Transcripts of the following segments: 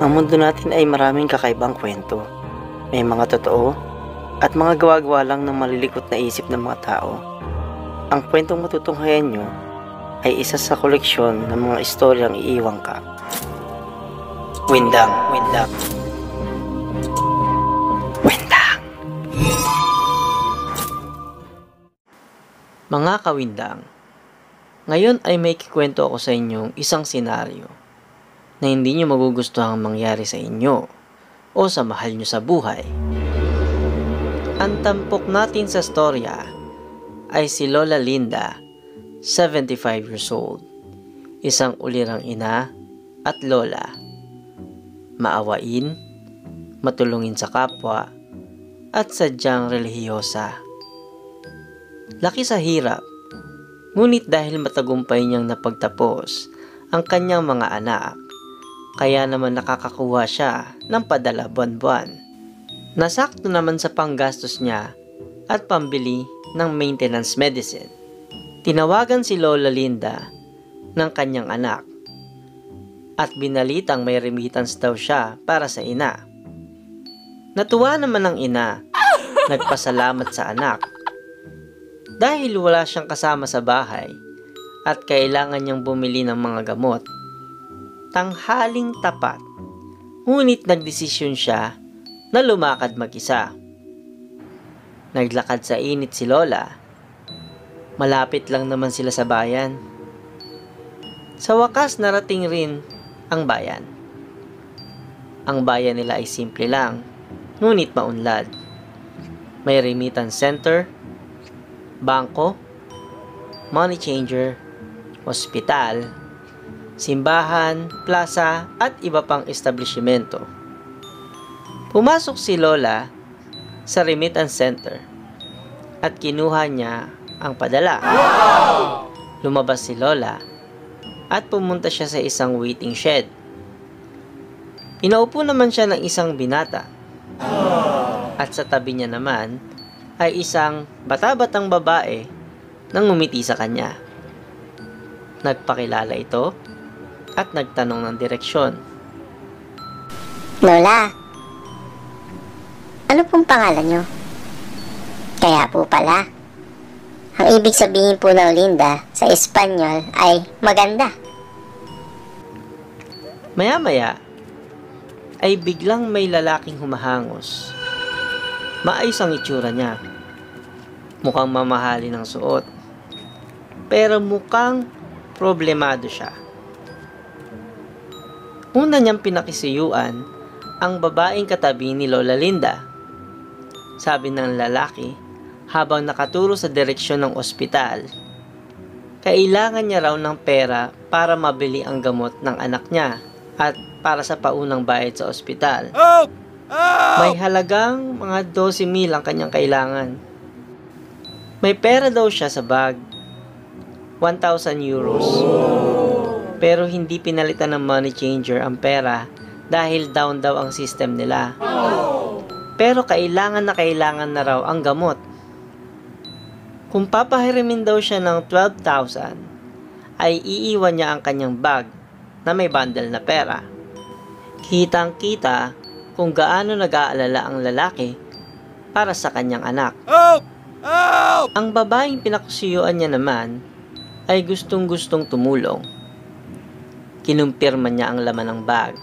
Ang mundo natin ay maraming kakaibang kwento. May mga totoo at mga gawa-gawa lang ng malilikot na isip ng mga tao. Ang kwentong matutunghayan nyo ay isa sa koleksyon ng mga istoryang iiwan ka. Windang. Mga kawindang, ngayon ay may kikwento ako sa inyong isang senaryo na hindi nyo magugustuhang mangyari sa inyo o sa mahal nyo sa buhay. Ang tampok natin sa storya ay si Lola Linda, 75 years old, isang ulirang ina at lola. Maawain, matulungin sa kapwa, at sadyang relihiyosa. Laki sa hirap, ngunit dahil matagumpay niyang napagtapos ang kanyang mga anak, kaya naman nakakakuha siya ng padala buwan-buwan. Nasakto naman sa panggastos niya at pambili ng maintenance medicine. Tinawagan si Lola Linda ng kanyang anak at binalitang may remittance daw siya para sa ina. Natuwa naman ang ina, nagpasalamat sa anak. Dahil wala siyang kasama sa bahay at kailangan niyang bumili ng mga gamot. Tanghaling tapat, ngunit nagdesisyon siya na lumakad mag-isa. Naglakad sa init si Lola. Malapit lang naman sila sa bayan. Sa wakas narating rin ang bayan. Ang bayan nila ay simple lang, ngunit maunlad. May remittance center, bangko, money changer, ospital, simbahan, plaza at iba pang establishmento. Pumasok si Lola sa remittance center at kinuha niya ang padala. Lumabas si Lola at pumunta siya sa isang waiting shed. Pinaupo naman siya ng isang binata at sa tabi niya naman ay isang bata-batang babae na ngumiti sa kanya. Nagpakilala ito at nagtanong ng direksyon. Lola, ano pong pangalan nyo? Kaya po pala, ang ibig sabihin po ng Linda sa Espanyol ay maganda. Maya-maya ay biglang may lalaking humahangos. Maayos ang itsura niya. Mukhang mamahali ng suot. Pero mukhang problemado siya. Una niyang pinakisuyuan ang babaeng katabi ni Lola Linda. Sabi ng lalaki habang nakaturo sa direksyon ng ospital, kailangan niya raw ng pera para mabili ang gamot ng anak niya at para sa paunang bayad sa ospital. May halagang mga 12,000 ang kanyang kailangan. May pera daw siya sa bag, 1,000 euros. Pero hindi pinalitan ng money changer ang pera dahil down daw ang system nila. Pero kailangan na raw ang gamot. Kung papahirimin daw siya ng 12,000, ay iiwan niya ang kanyang bag na may bundle na pera. Kitang-kita kung gaano nag-aalala ang lalaki para sa kanyang anak. Ang babaeng pinakusuyuan niya naman ay gustong-gustong tumulong. Kinumpirma niya ang laman ng bag.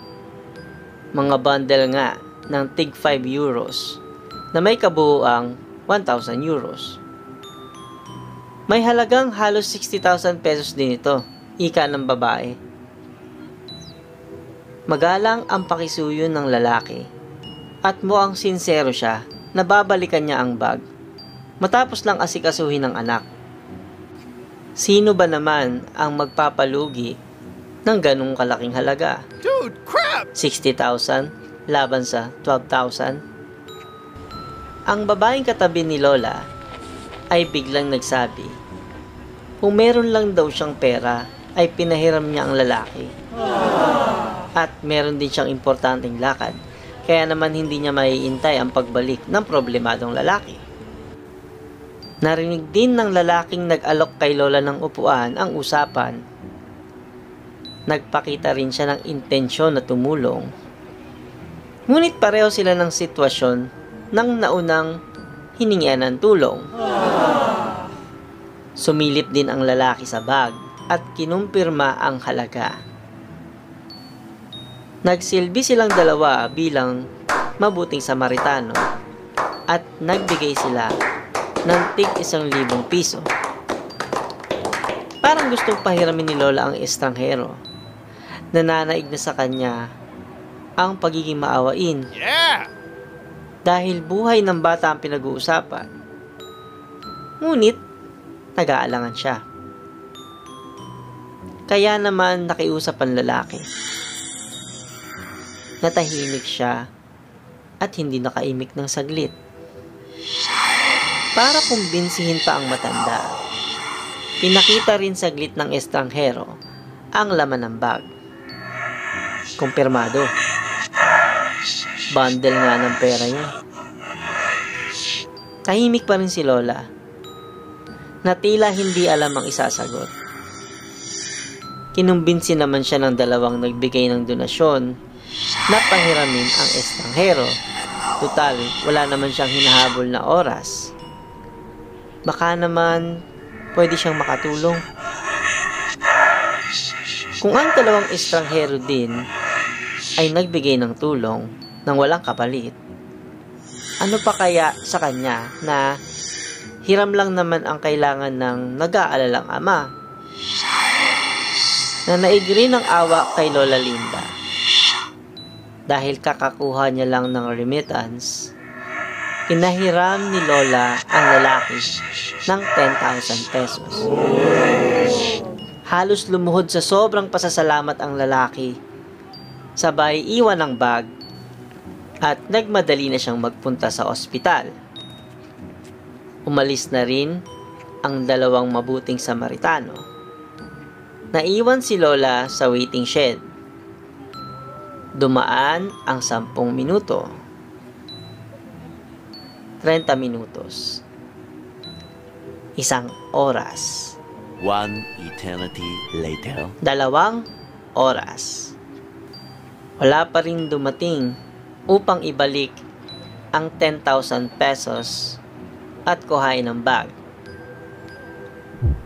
Mga bundle nga ng tig 5 euros na may kabuuang 1,000 euros. May halagang halos 60,000 pesos din ito, ika ng babae. Magalang ang pakisuyo ng lalaki at mukhang sincero siya na babalikan niya ang bag matapos lang asikasuhin ng anak. Sino ba naman ang magpapalugi ng ganung kalaking halaga? Dude, crap! 60,000 laban sa 12,000? Ang babaeng katabi ni Lola ay biglang nagsabi, kung meron lang daw siyang pera ay pinahiram niya ang lalaki. At meron din siyang importanteng lakad, kaya naman hindi niya maiintay ang pagbalik ng problemadong lalaki. Narinig din ng lalaking nag-alok kay Lola ng upuan ang usapan. Nagpakita rin siya ng intensyon na tumulong Ngunit pareho sila ng sitwasyon ng naunang hiningian ng tulong. Sumilip din ang lalaki sa bag at kinumpirma ang halaga. Nagsilbi silang dalawa bilang mabuting Samaritano at nagbigay sila ng tig 1,000 piso. Parang gustong pahiramin ni Lola ang estranghero. Nananaig na sa kanya ang pagiging maawain. Dahil buhay ng bata ang pinag-uusapan. Ngunit, nag-aalangan siya. Kaya naman nakiusap ang lalaki. Natahimik siya at hindi nakaimik ng saglit. Para kumbinsihin pa ang matanda, pinakita rin saglit ng estranghero ang laman ng bag. Kumpirmado. Bundle nga ng pera niya. Tahimik pa rin si Lola, na tila hindi alam ang isasagot. Kinumbinsi naman siya ng dalawang nagbigay ng donasyon na pahiramin ang estranghero. Total, wala naman siyang hinahabol na oras. Baka naman pwede siyang makatulong. Kung ang dalawang estranghero din ay nagbigay ng tulong nang walang kapalit, ano pa kaya sa kanya na hiram lang naman ang kailangan ng nag-aalalang ama? Na naigri ng awa kay Lola Linda dahil kakakuha niya lang ng remittance, inahiram ni Lola ang lalaki ng 10,000 pesos. Halos lumuhod sa sobrang pasasalamat ang lalaki, sabay iwan ng bag at nagmadali na siyang magpunta sa ospital. Umalis na rin ang dalawang mabuting Samaritano. Naiwan si Lola sa waiting shed. Dumaan ang 10 minuto. 30 minutos. 1 oras. 1 eternity later. 2 oras. Wala pa rin dumating upang ibalik ang 10,000 pesos at kuhain ang bag.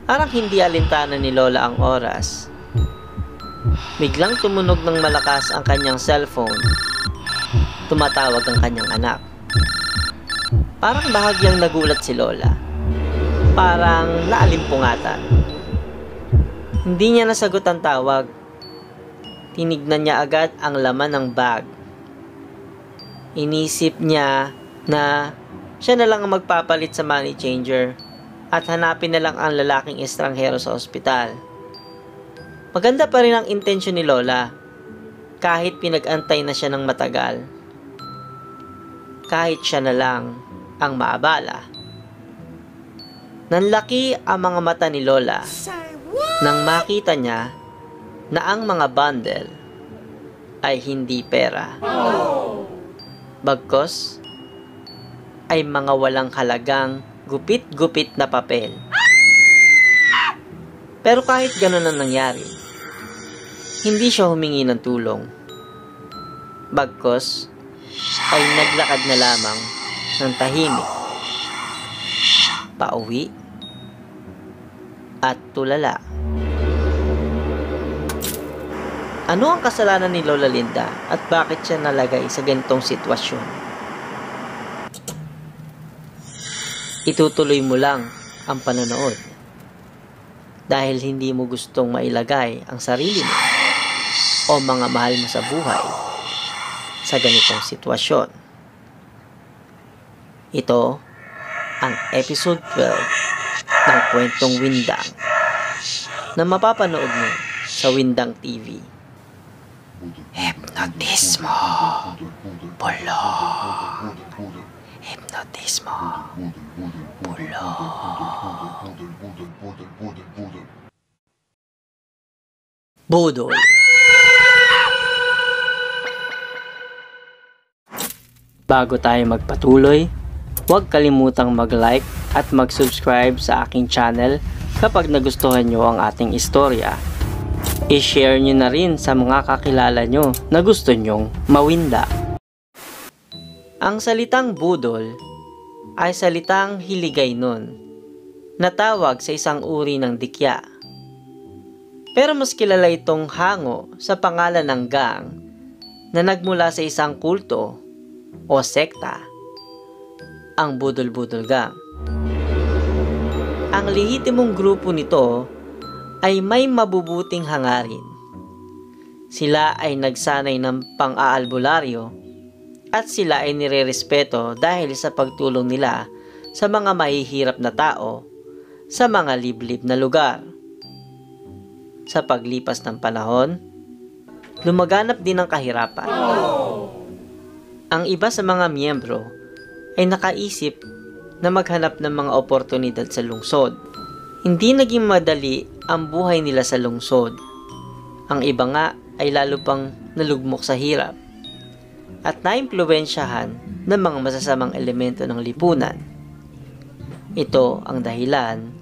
Parang hindi alintana ni Lola ang oras. Biglang tumunog ng malakas ang kanyang cellphone. Tumatawag ang kanyang anak. Parang bahagyang nagulat si Lola. Parang naalimpungatan. Hindi niya nasagot ang tawag. Tinignan niya agad ang laman ng bag. Inisip niya na siya na lang ang magpapalit sa money changer at hanapin na lang ang lalaking estranghero sa ospital. Maganda pa rin ang intensyon ni Lola kahit pinag-antay na siya ng matagal. Kahit siya na lang ang maabala. Nanlaki ang mga mata ni Lola nang makita niya na ang mga bundle ay hindi pera. Bagkos ay mga walang halagang gupit-gupit na papel. Pero kahit ganun ang nangyari, hindi siya humingi ng tulong. Bagkos ay naglakad na lamang ng tahimik, pauwi at tulala. Ano ang kasalanan ni Lola Linda at bakit siya nalagay sa ganitong sitwasyon? Itutuloy mo lang ang panonood dahil hindi mo gustong mailagay ang sarili mo o mga mahal mo sa buhay sa ganitong sitwasyon. Ito ang episode 12 ng Kwentong Windang na mapapanood mo sa Windang TV. Hypnotismo. Bulong. Hypnotismo. Bulong. Budol. Bago tayo magpatuloy, huwag kalimutang mag-like at mag-subscribe sa aking channel kapag nagustuhan nyo ang ating istorya. I-share nyo na rin sa mga kakilala nyo na gusto nyong mawinda. Ang salitang budol ay salitang Hiligaynon na tawag sa isang uri ng dikya. Pero mas kilala itong hango sa pangalan ng gang na nagmula sa isang kulto o sekta, ang Budol-Budol Gang. Ang lehitimong grupo nito ay may mabubuting hangarin. Sila ay nagsanay ng pang-aalbularyo at sila ay nirerespeto dahil sa pagtulong nila sa mga mahihirap na tao sa mga liblib na lugar. Sa paglipas ng panahon, lumaganap din ang kahirapan. Ang iba sa mga miyembro ay nakaisip na maghanap ng mga oportunidad sa lungsod. Hindi naging madali ang buhay nila sa lungsod. Ang iba nga ay lalo pang nalugmok sa hirap at naimpluwensyahan ng mga masasamang elemento ng lipunan. Ito ang dahilan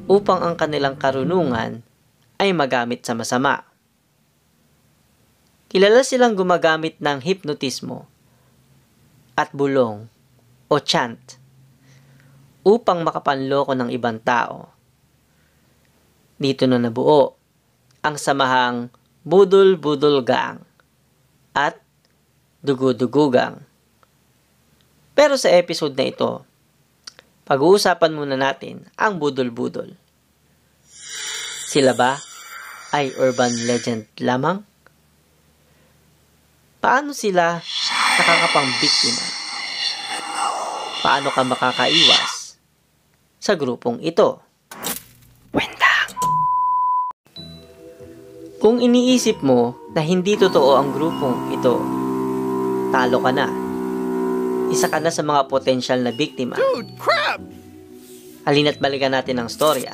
upang ang kanilang karunungan ay magamit sa masama. Kilala silang gumagamit ng hipnotismo at bulong o chant upang makapanloko ng ibang tao. Dito na nabuo ang samahang Budol-Budol Gang at Dugo-Dugo Gang. Pero sa episode na ito, pag-uusapan muna natin ang budol-budol. Sila ba ay urban legend lamang? Paano sila nakakapang-biktima? Paano ka makakaiwas sa grupong ito? Wendang! Kung iniisip mo na hindi totoo ang grupong ito, talo ka na. Isa ka na sa mga potensyal na biktima. Dude, crap! Halina't balikan natin ang storya.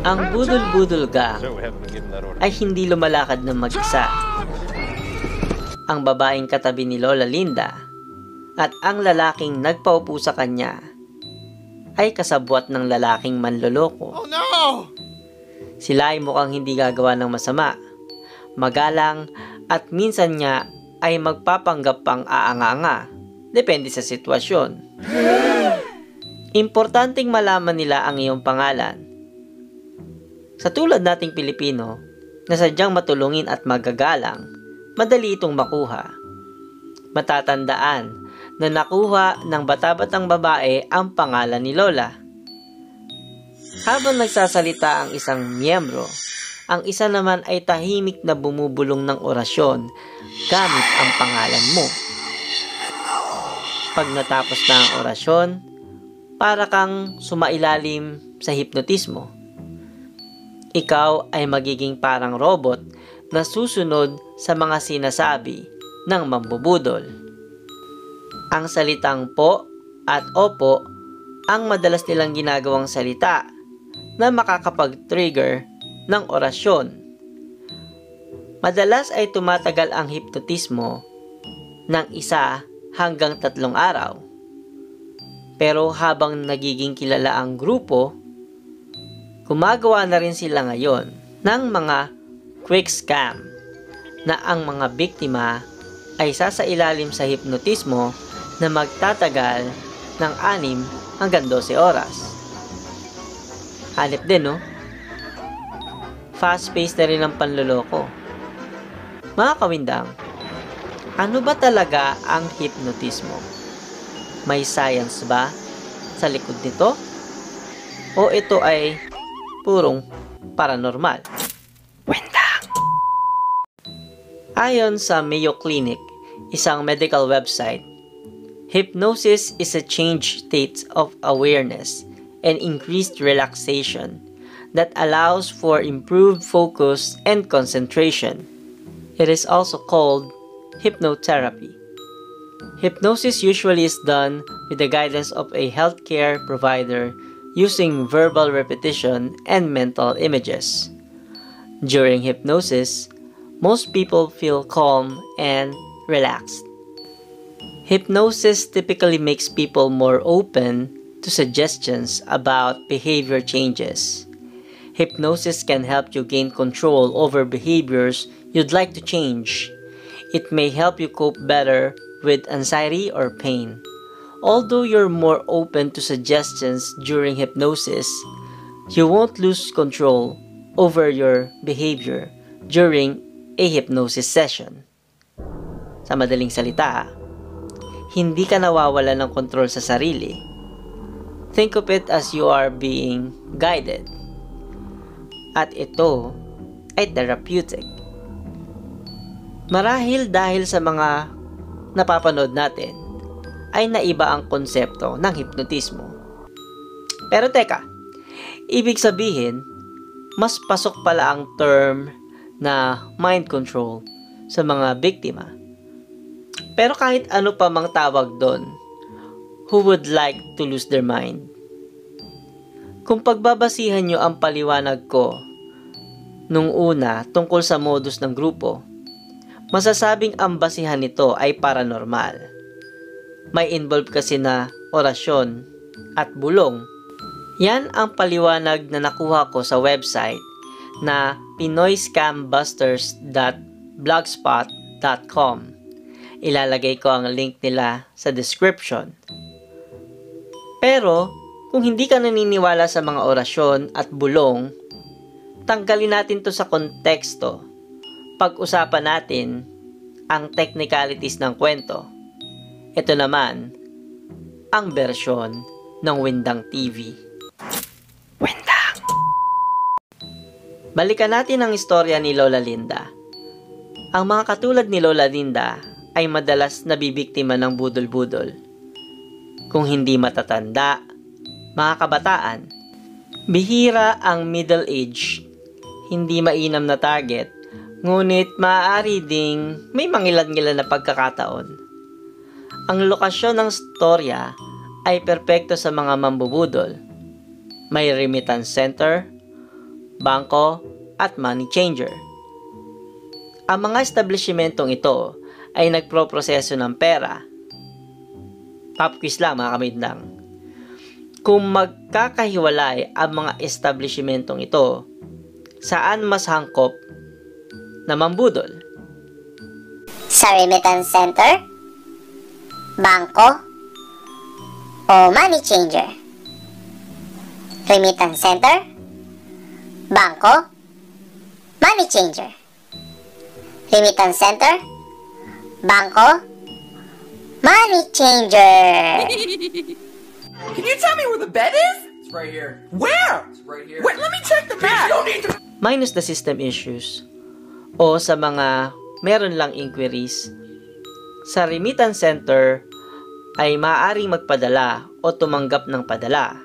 Ang Budol-Budol Gang ay hindi lumalakad ng mag-isa. Ang babaeng katabi ni Lola Linda at ang lalaking nagpaupo sa kanya ay kasabwat ng lalaking manloloko. Oh no! Sila ay mukhang hindi gagawa ng masama, magalang at minsan nga ay magpapanggap pang aanga-anga, depende sa sitwasyon. Importanteng malaman nila ang iyong pangalan. Sa tulad nating Pilipino, na sadyang matulungin at magagalang, madali itong makuha. Matatandaan na nakuha ng bata-batang babae ang pangalan ni Lola. Habang nagsasalita ang isang miyembro, ang isa naman ay tahimik na bumubulong ng orasyon gamit ang pangalan mo. Pag natapos na ang orasyon, para kang sumailalim sa hipnotismo. Ikaw ay magiging parang robot na susunod sa mga sinasabi ng mambubudol. Ang salitang po at opo ang madalas nilang ginagawang salita na makakapag-trigger ng orasyon. Madalas ay tumatagal ang hipnotismo ng 1 hanggang 3 araw. Pero habang nagiging kilala ang grupo, gumagawa na rin sila ngayon ng mga quick scam na ang mga biktima ay sasailalim sa hipnotismo na magtatagal ng 6 hanggang 12 oras. Hanip din, no? Fast-paced na rin ang panloloko. Mga kawindang, ano ba talaga ang hipnotismo? May science ba sa likod nito? O ito ay purong paranormal? Wendang! Ayon sa Mayo Clinic, isang medical website, hypnosis is a changed state of awareness and increased relaxation that allows for improved focus and concentration. It is also called hypnotherapy. Hypnosis usually is done with the guidance of a healthcare provider using verbal repetition and mental images. During hypnosis, most people feel calm and relaxed. Hypnosis typically makes people more open to suggestions about behavior changes. Hypnosis can help you gain control over behaviors you'd like to change. It may help you cope better with anxiety or pain. Although you're more open to suggestions during hypnosis, you won't lose control over your behavior during a hypnosis session. Sa madaling salita, hindi ka nawawala ng kontrol sa sarili. Think of it as you are being guided. At ito ay therapeutic. Marahil dahil sa mga napapanood natin, ay naiba ang konsepto ng hipnotismo. Pero teka, ibig sabihin, mas pasok pala ang term na mind control sa mga biktima. Pero kahit ano pa mang tawag doon, who would like to lose their mind? Kung pagbabasihan nyo ang paliwanag ko nung una tungkol sa modus ng grupo, masasabing ang basihan nito ay paranormal. May involve kasi na orasyon at bulong. Yan ang paliwanag na nakuha ko sa website na pinoyscambusters.blogspot.com. Ilalagay ko ang link nila sa description. Pero, kung hindi ka naniniwala sa mga orasyon at bulong, tanggalin natin to sa konteksto. Pag-usapan natin ang technicalities ng kwento. Ito naman, ang bersyon ng Windang TV. Windang! Balikan natin ang istorya ni Lola Linda. Ang mga katulad ni Lola Linda ay madalas nabibiktima ng budol-budol. Kung hindi matatanda, mga kabataan, bihira ang middle-aged, hindi mainam na target, ngunit maaari ding may mangilan-ngilan na pagkakataon. Ang lokasyon ng storya ay perpekto sa mga mambubudol. May remittance center, bangko, at money changer. Ang mga establishmentong ito ay nagproproseso ng pera. Pop quiz lang mga kamindang. Kung magkakahiwalay ang mga establishmentong ito, saan mas hangkop na mambudol? Sa remittance center, bangko, o money changer? Remittance center, bangko, money changer. Remittance center, bangko, money changer. Can you tell me where the bed is? It's right here. Where? It's right here. Wait, let me check the Bitch, map. you don't need to. Minus the system issues o sa mga meron lang inquiries. Sa remittance center ay maaaring magpadala o tumanggap ng padala.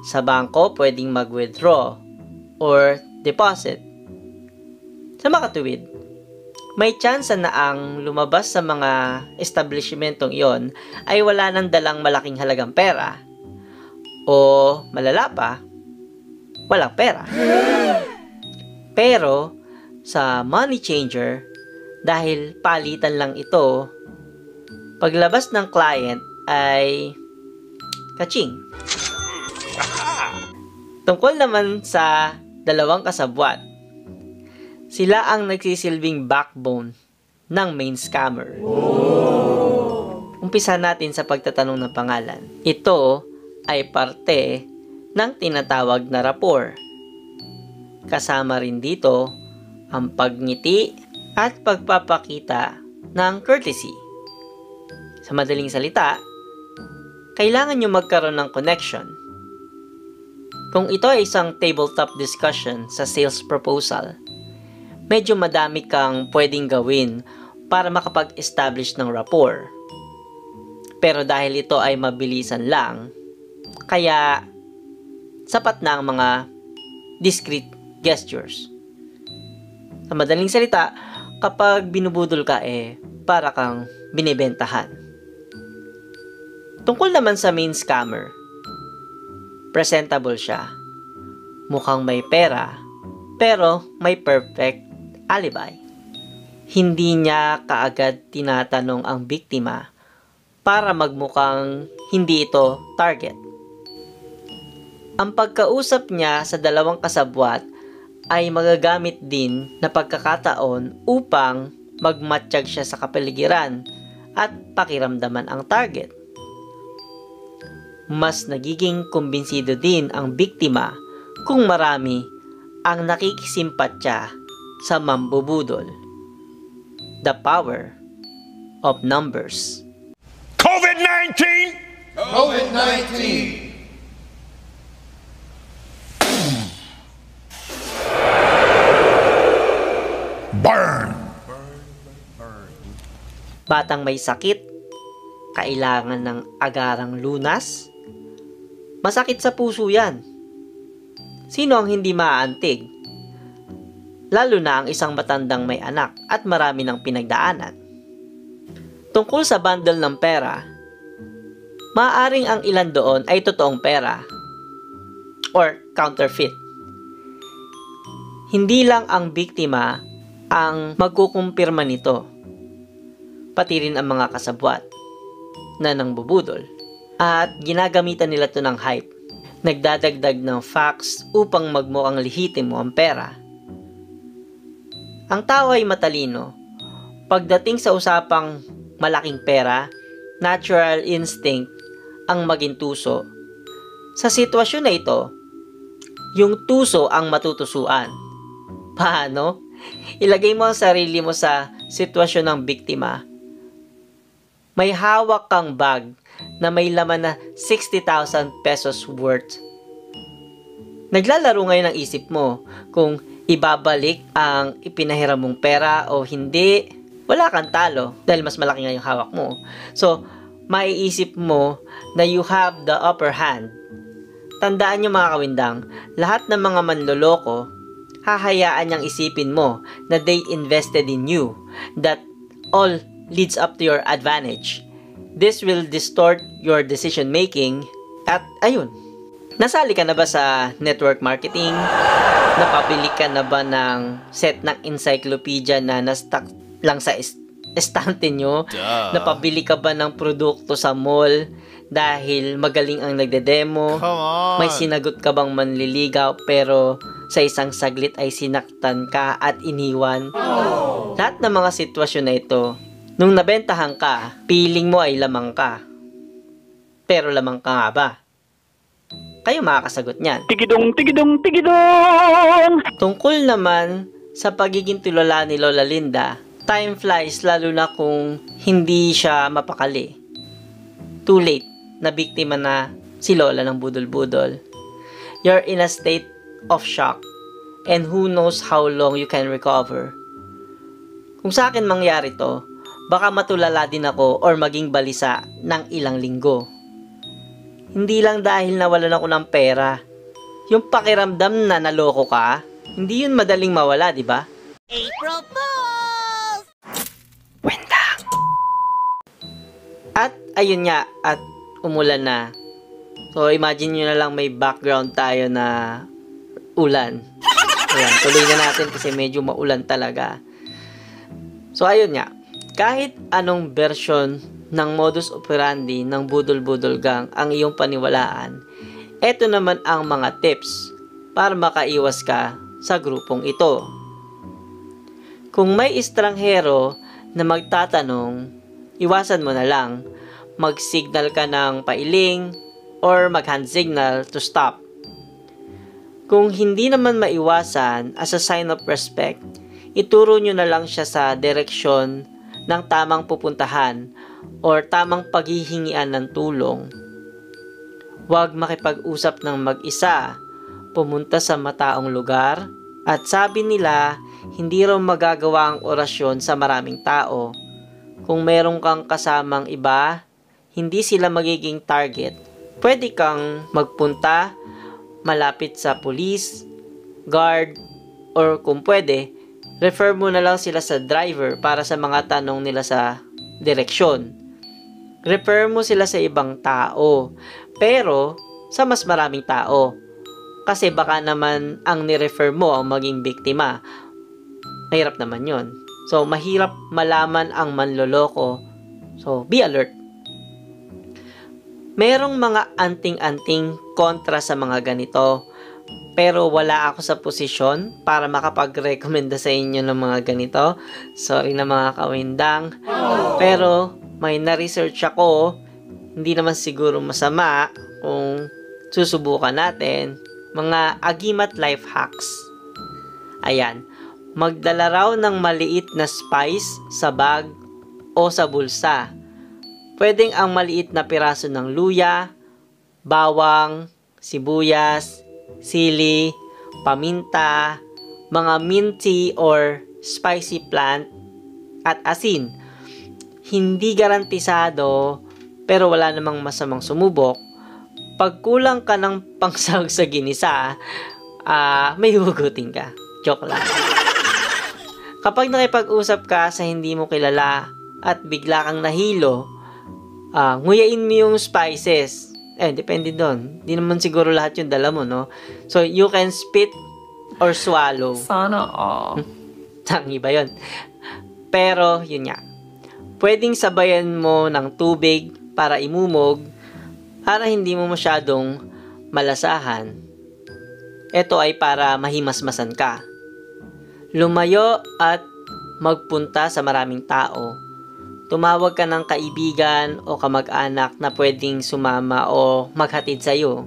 Sa bangko, pwedeng mag-withdraw or deposit. Sa makatuwid, may tsansa na ang lumabas sa mga establishmentong iyon ay wala nang dalang malaking halagang pera o malala pa, walang pera. Pero sa money changer, dahil palitan lang ito, paglabas ng client ay kaching. Tungkol naman sa dalawang kasabwat, sila ang nagsisilbing backbone ng main scammer. Umpisa natin sa pagtatanong ng pangalan. Ito ay parte ng tinatawag na rapport. Kasama rin dito ang pagngiti at pagpapakita ng courtesy. Sa madaling salita, kailangan nyo magkaroon ng connection. Kung ito ay isang tabletop discussion sa sales proposal, medyo madami kang pwedeng gawin para makapag-establish ng rapport. Pero dahil ito ay mabilisan lang, kaya sapat na ang mga discreet gestures. Sa madaling salita, kapag binubudol ka para kang binibentahan. Tungkol naman sa main scammer, presentable siya. Mukhang may pera, pero may perfect alibi. Hindi niya kaagad tinatanong ang biktima para magmukhang hindi ito target. Ang pagkausap niya sa dalawang kasabwat ay magagamit din na pagkakataon upang magmatsyag siya sa kapaligiran at pakiramdaman ang target. Mas nagiging kumbinsido din ang biktima kung marami ang nakikisimpatya sa mambubudol. The power of numbers. COVID-19! COVID-19! Burn! Batang may sakit, kailangan ng agarang lunas. Masakit sa puso yan. Sino ang hindi maaantig? Lalo na ang isang matandang may anak at marami ng pinagdaanan. Tungkol sa bundle ng pera, maaaring ang ilan doon ay totoong pera or counterfeit. Hindi lang ang biktima ang magkukumpirma nito, pati rin ang mga kasabwat na nangbubudol. At ginagamitan nila to ng hype. Nagdadagdag ng facts upang magmukhang lehitimo ang pera. Ang tao ay matalino. Pagdating sa usapang malaking pera, natural instinct ang maging tuso. Sa sitwasyon na ito, yung tuso ang matutusuan. Paano? Ilagay mo ang sarili mo sa sitwasyon ng biktima. May hawak kang bag na may laman na 60,000 pesos worth. Naglalaro ngayon ang isip mo kung ibabalik ang ipinahiram mong pera o hindi. Wala kang talo dahil mas malaki nga yung hawak mo. So, maiisip mo na you have the upper hand. Tandaan nyo mga kawindang, lahat ng mga manloloko, hahayaan niyang isipin mo na they invested in you, that all leads up to your advantage. This will distort your decision making at ayun. Nasali ka na ba sa network marketing? Napabili ka na ba ng set ng encyclopedia na na-stock lang sa estante nyo? Napabili ka ba ng produkto sa mall dahil magaling ang nagde-demo? May sinagot ka bang manliligaw pero sa isang saglit ay sinaktan ka at iniwan? Lahat ng mga sitwasyon na ito, nung nabentahan ka, feeling mo ay lamang ka. Pero lamang ka nga ba? Kayo makakasagot niyan. Tigidong, tigidong, tigidong! Tungkol naman sa pagiging tulala ni Lola Linda, time flies lalo na kung hindi siya mapakali. Too late, na biktima na si Lola ng budol-budol. You're in a state of shock and who knows how long you can recover. Kung sa akin mangyari to, baka matulala din ako or maging balisa ng ilang linggo. Hindi lang dahil nawalan ako ng pera. Yung pakiramdam na naloko ka, hindi yun madaling mawala, di ba? April Fools! Wendang! At ayun nga, at umulan na. So imagine nyo na lang may background tayo na ulan. Ayan, tuloy na natin kasi medyo maulan talaga. So ayun nga, kahit anong version ng modus operandi ng budol-budol gang ang iyong paniwalaan, eto naman ang mga tips para makaiwas ka sa grupong ito. Kung may estranghero na magtatanong, iwasan mo na lang. Mag-signal ka ng pailing or mag-hand signal to stop. Kung hindi naman maiwasan, as a sign of respect, ituro nyo na lang siya sa direksyon ng tamang pupuntahan or tamang paghihingian ng tulong. Huwag makipag-usap ng mag-isa, pumunta sa mataong lugar, at sabi nila, hindi raw magagawa ang orasyon sa maraming tao. Kung meron kang kasamang iba, hindi sila magiging target. Pwede kang magpunta, malapit sa police, guard, or kung pwede, refer mo na lang sila sa driver para sa mga tanong nila sa direksyon. Refer mo sila sa ibang tao, pero sa mas maraming tao. Kasi baka naman ang ni-refer mo ang maging biktima. Mahirap naman yon. So, mahirap malaman ang manloloko. So, be alert. Merong mga anting-anting kontra sa mga ganito, pero wala ako sa posisyon para makapag-rekomenda sa inyo ng mga ganito. Sorry na mga kawindang. Pero may na-research ako, hindi naman siguro masama kung susubukan natin, mga agimat life hacks. Ayan, magdala raw ng maliit na spice sa bag o sa bulsa. Pwedeng ang maliit na piraso ng luya, bawang, sibuyas, sili, paminta, mga minty or spicy plant, at asin. Hindi garantisado, pero wala namang masamang sumubok. Pag kulang ka ng pangsahog sa ginisa, may hugutin ka. Joke lang. Kapag nakipag-usap ka sa hindi mo kilala at bigla kang nahilo, nguyain mo yung spices. Depende doon. Di naman siguro lahat yung dala mo, no? So, you can spit or swallow. Sana all. Tangi ba yun? Pero, yun nga. Pwedeng sabayan mo ng tubig para imumog para hindi mo masyadong malasahan. Ito ay para mahimasmasan ka. Lumayo at magpunta sa maraming tao. Tumawag ka ng kaibigan o kamag-anak na pwedeng sumama o maghatid sa'yo.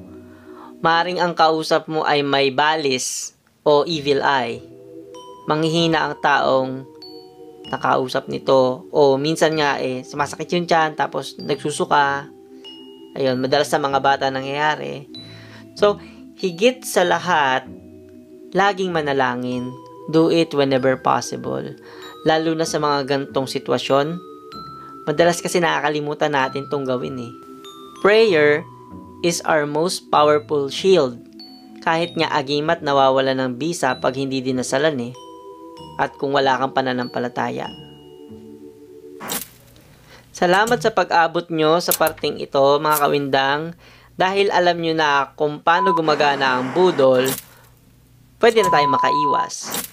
Maaring ang kausap mo ay may balis o evil eye. Manghihina ang taong nakausap nito o minsan nga sumasakit yung tiyan tapos nagsusuka. Ayun, madalas sa mga bata nangyayari. So, higit sa lahat, laging manalangin. Do it whenever possible. Lalo na sa mga gantong sitwasyon. Madalas kasi nakakalimutan natin tong gawin Prayer is our most powerful shield. Kahit nga agimat nawawala ng bisa pag hindi dinasalan at kung wala kang pananampalataya. Salamat sa pag-abot nyo sa parting ito, mga kawindang. Dahil alam nyo na kung paano gumagana ang budol, pwede na tayo makaiwas.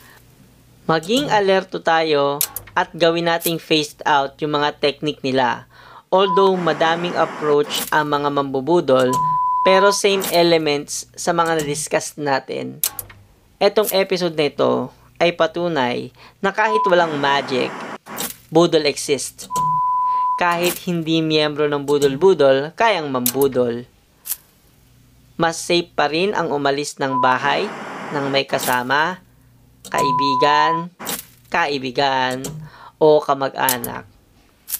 Maging alerto tayo at gawin nating phased out yung mga technique nila. Although madaming approach ang mga mambubudol, pero same elements sa mga na-discuss natin. Etong episode na ito ay patunay na kahit walang magic, budol exists. Kahit hindi miyembro ng budol-budol, kayang mambudol. Mas safe pa rin ang umalis ng bahay ng may kasama, kaibigan, o kamag-anak.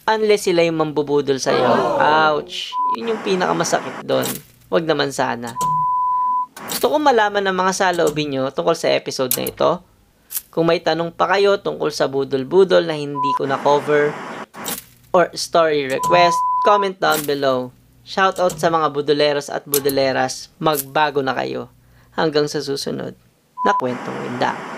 Unless sila yung mambubudol sa'yo. Ouch! Yun yung pinakamasakit doon. Wag naman sana. Gusto ko malaman ng mga saloobin nyo tungkol sa episode na ito. Kung may tanong pa kayo tungkol sa budol-budol na hindi ko na-cover or story request, comment down below. Shoutout sa mga budoleros at budoleras, magbago na kayo. Hanggang sa susunod na Kwentong Winda.